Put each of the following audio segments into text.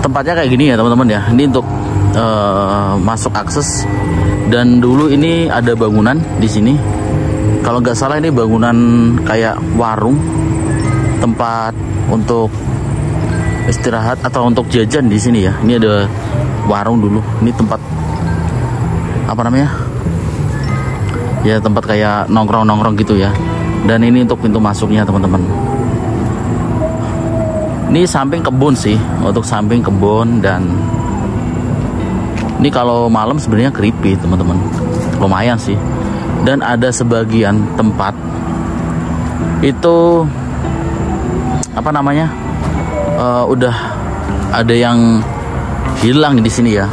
tempatnya kayak gini ya teman-teman ya. Ini untuk masuk akses. Dan dulu ini ada bangunan di sini. Kalau nggak salah ini bangunan kayak warung, tempat untuk istirahat atau untuk jajan di sini ya. Ini ada warung dulu. Ini tempat apa namanya? Ya tempat kayak nongkrong-nongkrong gitu ya. Dan ini untuk pintu masuknya teman-teman. Ini samping kebun sih, untuk samping kebun. Dan ini kalau malam sebenarnya creepy teman-teman, lumayan sih. Dan ada sebagian tempat itu apa namanya, udah ada yang hilang di sini ya,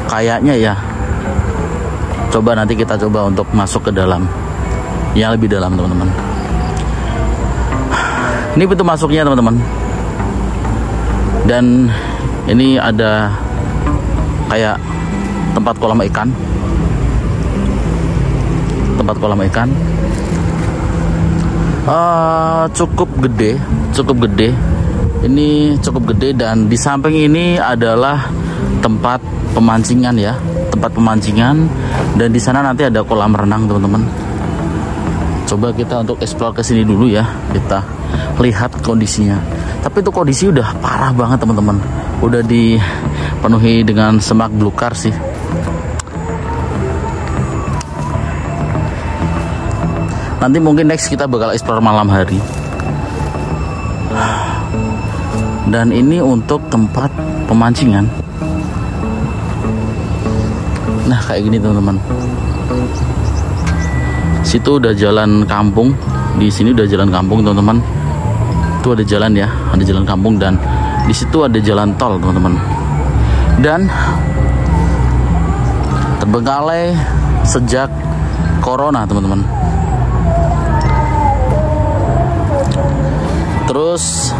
kayaknya ya. Coba nanti kita coba untuk masuk ke dalam, yang lebih dalam teman-teman. Ini pintu masuknya teman-teman. Dan ini ada kayak tempat kolam ikan. Tempat kolam ikan cukup gede. Ini cukup gede. Dan di samping ini adalah tempat pemancingan ya, tempat pemancingan. Dan di sana nanti ada kolam renang teman-teman. Coba kita untuk explore ke sini dulu ya, kita lihat kondisinya. Tapi itu kondisi udah parah banget teman-teman, udah dipenuhi dengan semak belukar sih. Nanti mungkin next kita bakal explore malam hari. Dan ini untuk tempat pemancingan. Nah kayak gini teman-teman. Situ udah jalan kampung. Di sini udah jalan kampung teman-teman. Itu ada jalan ya, ada jalan kampung. Dan di situ ada jalan tol teman-teman. Dan terbengkalai sejak corona teman-teman. Terus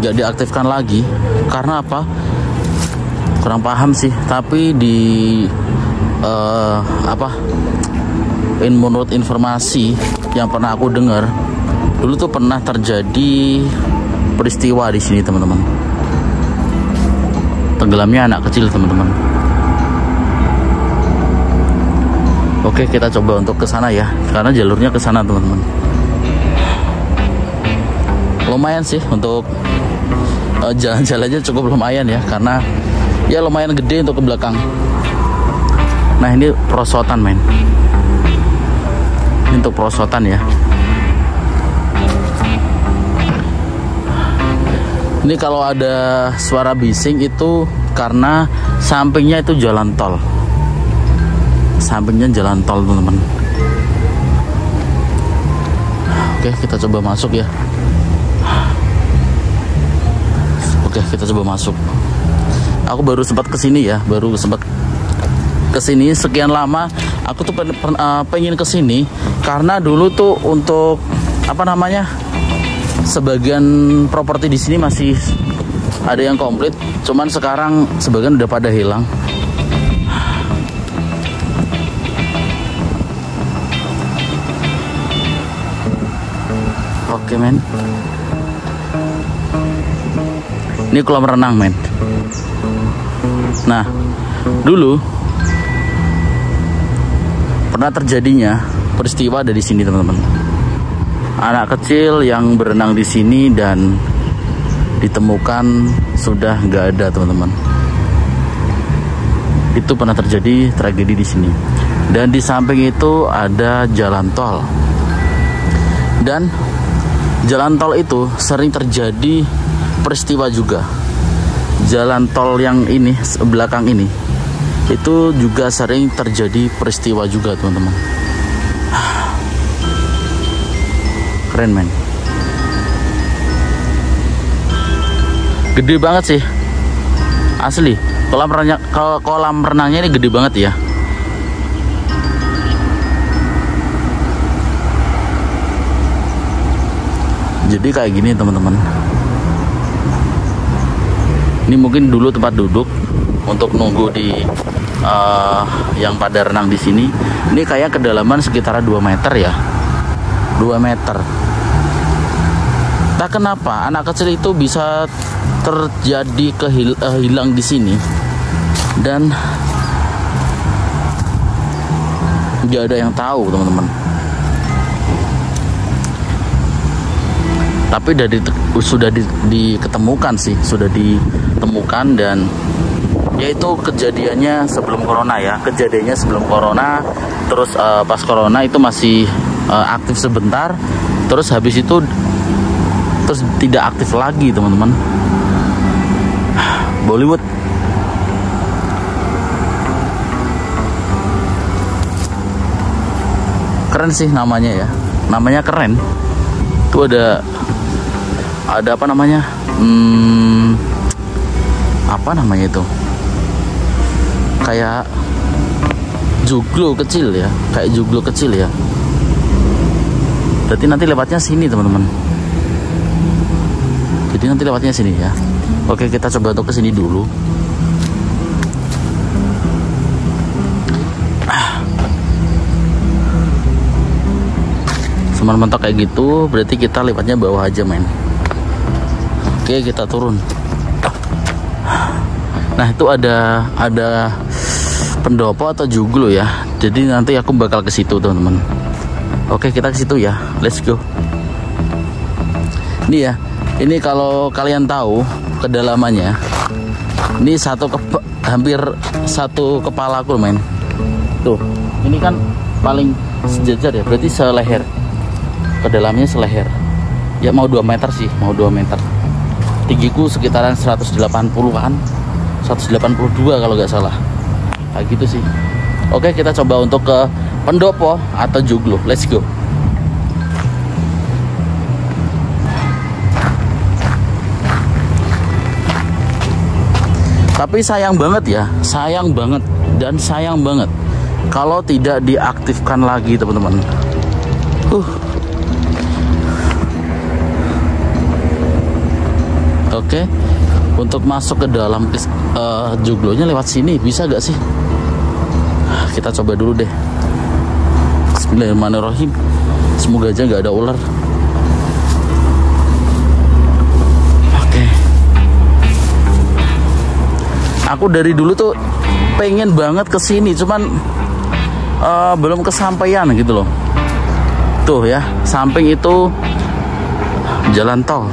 nggak diaktifkan lagi karena apa? Kurang paham sih. Tapi di menurut informasi yang pernah aku dengar, dulu tuh pernah terjadi peristiwa di sini teman-teman. Tenggelamnya anak kecil teman-teman. Oke, kita coba untuk ke sana ya, karena jalurnya ke sana teman-teman. Lumayan sih untuk jalan-jalannya, cukup lumayan ya, karena ya lumayan gede untuk ke belakang. Nah ini perosotan men, ini untuk perosotan ya. Ini kalau ada suara bising itu karena sampingnya itu jalan tol, sampingnya jalan tol teman-teman. Oke, kita coba masuk ya. Oke, kita coba masuk. Aku baru sempat kesini ya, baru sempat kesini sekian lama. Aku tuh pengen kesini karena dulu tuh untuk apa namanya, sebagian properti di sini masih ada yang komplit, cuman sekarang sebagian udah pada hilang. Oke men, ini kolam renang men. Nah dulu pernah terjadinya peristiwa ada di sini teman-teman. Anak kecil yang berenang di sini dan ditemukan sudah nggak ada teman-teman. Itu pernah terjadi tragedi di sini. Dan di samping itu ada jalan tol. Dan jalan tol itu sering terjadi peristiwa juga. Jalan tol yang ini belakang ini itu juga sering terjadi peristiwa juga teman-teman. Keren men, gede banget sih asli. Kolam renangnya ini gede banget ya. Jadi kayak gini teman-teman. Ini mungkin dulu tempat duduk untuk nunggu di yang pada renang di sini. Ini kayak kedalaman sekitar 2 meter ya, 2 meter. Tak kenapa anak kecil itu bisa terjadi hilang di sini, dan nggak ada yang tahu teman-teman. Tapi sudah diketemukan sih, sudah ditemukan, dan yaitu kejadiannya sebelum corona ya, kejadiannya sebelum corona, terus pas corona itu masih aktif sebentar, terus habis itu terus tidak aktif lagi teman-teman. Bollywood. Keren sih namanya ya, namanya keren. Itu ada apa namanya, apa namanya itu, kayak joglo kecil ya, kayak joglo kecil ya. Berarti nanti lewatnya sini teman-teman. Jadi nanti lewatnya sini ya. Oke, kita coba untuk kesini dulu. Cuman mentok kayak gitu, berarti kita lewatnya bawah aja men. Oke, kita turun. Nah, itu ada pendopo atau joglo ya. Jadi nanti aku bakal ke situ teman-teman. Oke, kita ke situ ya. Let's go. Ini ya. Ini kalau kalian tahu kedalamannya, ini hampir satu kepala aku men. Tuh, ini kan paling sejajar ya, berarti seleher. Kedalamnya seleher. Ya mau 2 meter sih, mau 2 meter. Tinggiku sekitaran 180-an, 182 kalau nggak salah. Kayak gitu sih. Oke, kita coba untuk ke pendopo atau joglo. Let's go. Tapi sayang banget ya, sayang banget dan sayang banget kalau tidak diaktifkan lagi teman-teman. Oke, untuk masuk ke dalam joglonya lewat sini bisa gak sih? Kita coba dulu deh. Bismillahirrahmanirrahim. Semoga aja nggak ada ular. Aku dari dulu tuh pengen banget ke sini, cuman belum kesampaian gitu loh. Tuh ya, samping itu jalan tol.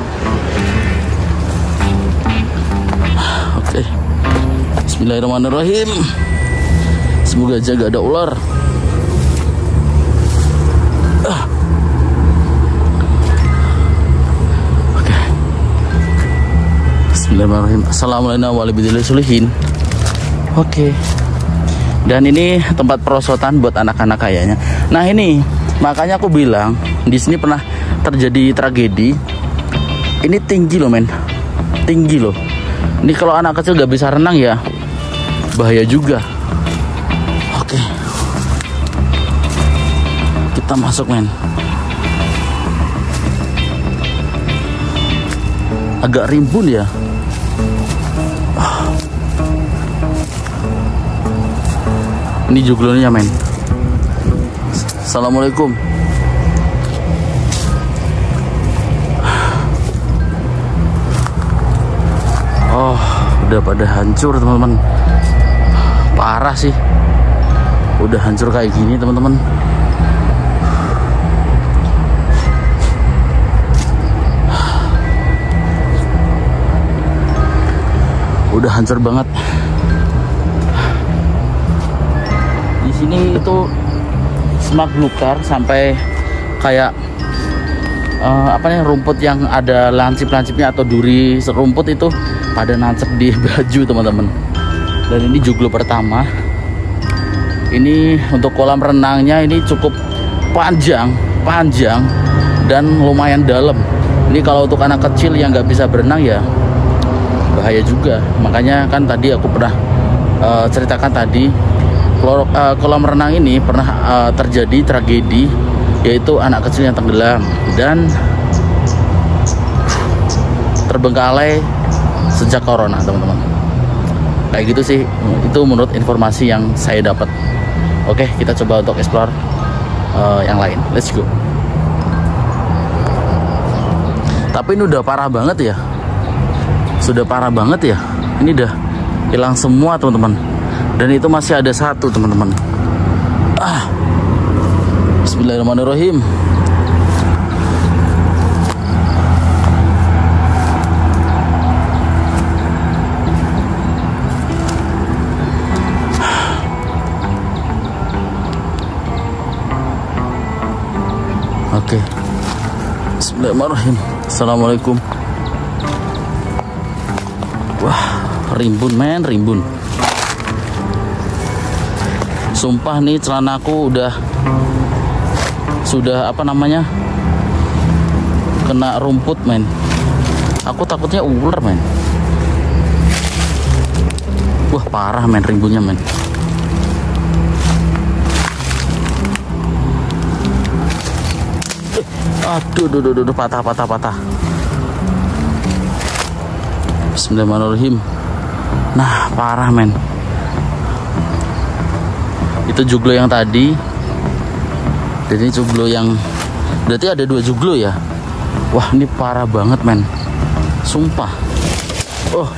Oke. Bismillahirrahmanirrahim. Semoga aja gak ada ular. Oke. Bismillahirrahmanirrahim. Assalamualaikum warahmatullahi wabarakatuh. Oke. Dan ini tempat perosotan buat anak-anak kayaknya. Nah ini makanya aku bilang di sini pernah terjadi tragedi. Ini tinggi loh men, tinggi loh. Ini kalau anak kecil gak bisa renang ya bahaya juga. Oke, kita masuk men. Agak rimbun ya. Ini joglonya men. Assalamualaikum. Oh, udah pada hancur teman-teman. Parah sih. Udah hancur kayak gini teman-teman. Udah hancur banget. Di sini itu semak belukar sampai kayak apa nih, rumput yang ada lancip-lancipnya atau duri serumput itu pada nancep di baju teman-teman. Dan ini joglo pertama. Ini untuk kolam renangnya ini cukup panjang dan lumayan dalam. Ini kalau untuk anak kecil yang nggak bisa berenang ya bahaya juga. Makanya kan tadi aku pernah ceritakan tadi, kolam renang ini pernah terjadi tragedi, yaitu anak kecil yang tenggelam dan terbengkalai sejak corona teman-teman. Kayak gitu sih, itu menurut informasi yang saya dapat. Oke, kita coba untuk explore yang lain. Let's go. Tapi ini udah parah banget ya. Sudah parah banget ya. Ini udah hilang semua teman-teman. Dan itu masih ada satu teman-teman. Bismillahirrahmanirrahim. Oke. Bismillahirrahmanirrahim. Assalamualaikum. Wah, rimbun men, rimbun. Sumpah nih celanaku sudah apa namanya, kena rumput men. Aku takutnya ular men. Wah parah men, rimbunnya men. Aduh, patah. Bismillahirrahmanirrahim. Nah, parah men. Itu juglo yang tadi. Jadi juglo yang berarti ada 2 juglo ya. Wah, ini parah banget men. Sumpah. Oh.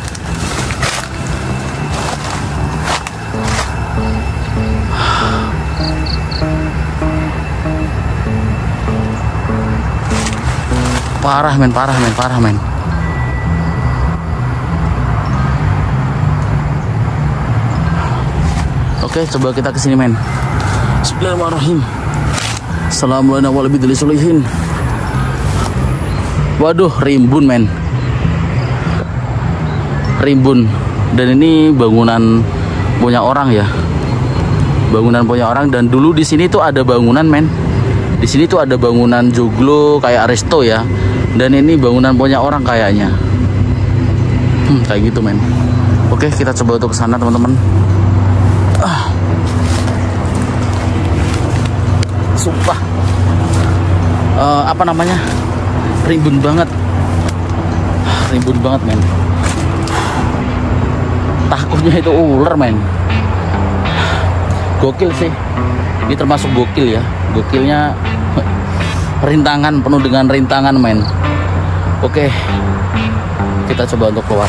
Parah men. Oke, coba kita kesini men. Bismillahirrahmanirrahim. Assalamualaikum. Waduh, rimbun men. Rimbun. Dan ini bangunan punya orang ya. Bangunan punya orang, dan dulu di sini tuh ada bangunan men. Di sini tuh ada bangunan joglo kayak resto ya. Dan ini bangunan punya orang kayaknya. Kayak gitu men. Oke, kita coba untuk kesana teman-teman. Sumpah. Apa namanya? Rimbun banget men. Takutnya itu ular men. Gokil sih. Ini termasuk gokil ya. Gokilnya rintangan, penuh dengan rintangan men. Oke, kita coba untuk keluar.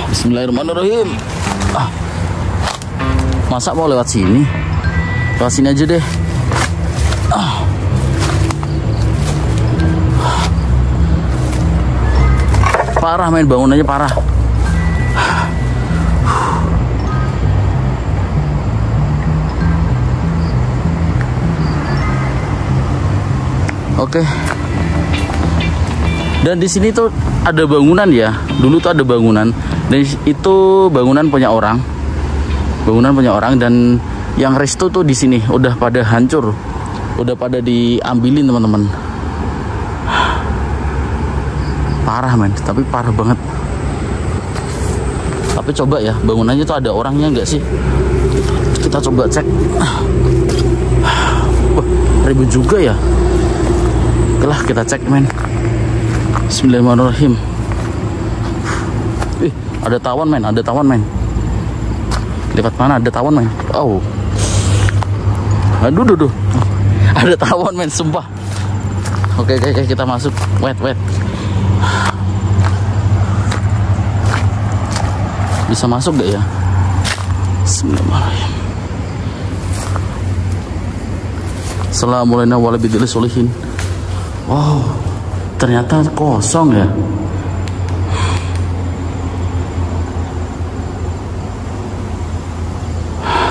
Bismillahirrahmanirrahim. Masa mau lewat sini? Lewat sini aja deh. Parah men, bangunannya parah. Oke. Dan di sini tuh ada bangunan ya. Dulu tuh ada bangunan, dan itu bangunan punya orang. Bangunan punya orang, dan yang resto tuh di sini udah pada hancur. Udah pada diambilin teman-teman. Parah men, tapi parah banget. Tapi coba ya, bangunannya tuh ada orangnya nggak sih? Kita coba cek. Wah, ribut juga ya. Oke lah, kita cek men. Bismillahirrahmanirrahim. Ada tawon men. Lewat mana ada tawon men? Oh. Aduh. Ada tawon men, sumpah. Oke, kita masuk. Wait. Bisa masuk gak ya? Bismillahirrahmanirrahim. Assalamualaikum warahmatullahi wabarakatuh. Wow, ternyata kosong ya.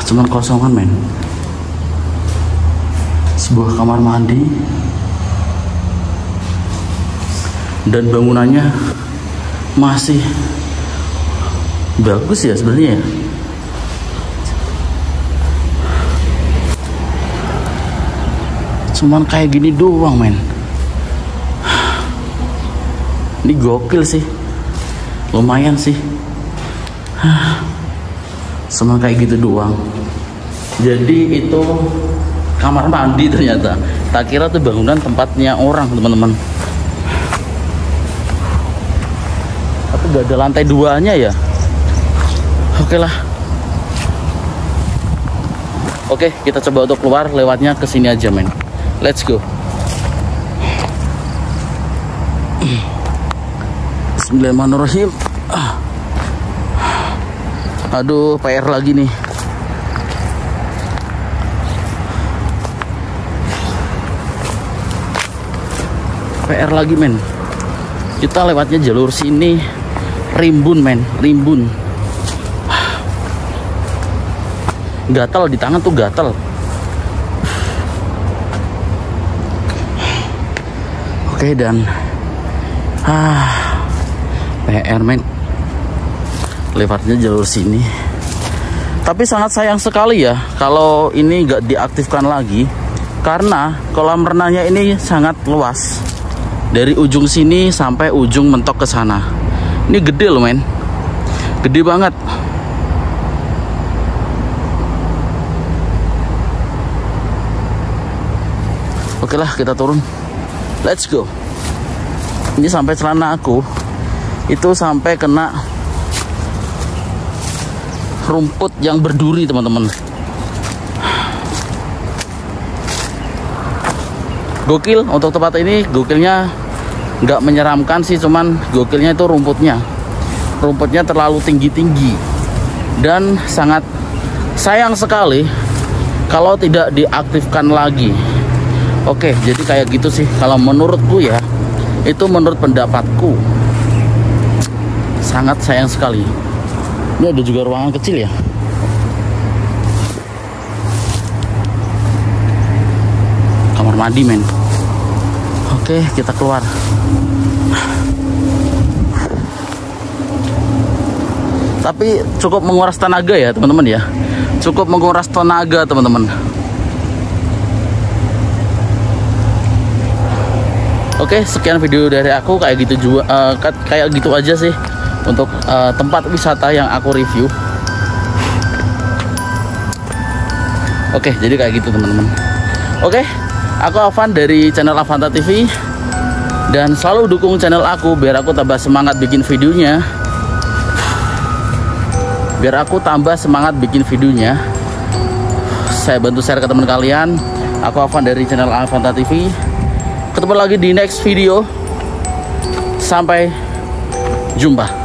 Cuman kosongan men. Sebuah kamar mandi, dan bangunannya masih bagus ya sebenarnya ya. Cuman kayak gini doang men. Ini gokil sih, lumayan sih. Cuma kayak gitu doang. Jadi itu kamar mandi ternyata. Tak kira tuh bangunan tempatnya orang teman-teman. Tapi gak ada lantai 2-nya ya. Oke lah. Oke, kita coba untuk keluar, lewatnya ke sini aja men. Let's go. Bismillahirrahmanirrahim. Aduh, PR lagi nih. PR lagi, men. Kita lewatnya jalur sini rimbun, men, rimbun. Gatal di tangan tuh, gatal. Oke, dan PR, men, lewatnya jalur sini. Tapi sangat sayang sekali ya kalau ini nggak diaktifkan lagi, karena kolam renangnya ini sangat luas, dari ujung sini sampai ujung mentok ke sana. Ini gede loh, men, gede banget. Oke lah, kita turun, let's go. Ini sampai celana aku itu sampai kena rumput yang berduri, teman-teman. Gokil untuk tempat ini, gokilnya nggak menyeramkan sih, cuman gokilnya itu rumputnya terlalu tinggi-tinggi dan sangat sayang sekali kalau tidak diaktifkan lagi. Oke, jadi kayak gitu sih kalau menurutku ya, itu menurut pendapatku. Sangat sayang sekali. Ini ada juga ruangan kecil ya. Kamar mandi, men. Oke, kita keluar. Tapi cukup menguras tenaga ya, teman-teman ya. Cukup menguras tenaga, teman-teman. Oke, sekian video dari aku, kayak gitu juga, kayak gitu aja sih untuk tempat wisata yang aku review. Oke, jadi kayak gitu, teman-teman. Oke, aku Afan dari channel Avanta TV, dan selalu dukung channel aku biar aku tambah semangat bikin videonya. Saya bantu share ke teman kalian. Aku Afan dari channel Avanta TV. Ketemu lagi di next video. Sampai jumpa.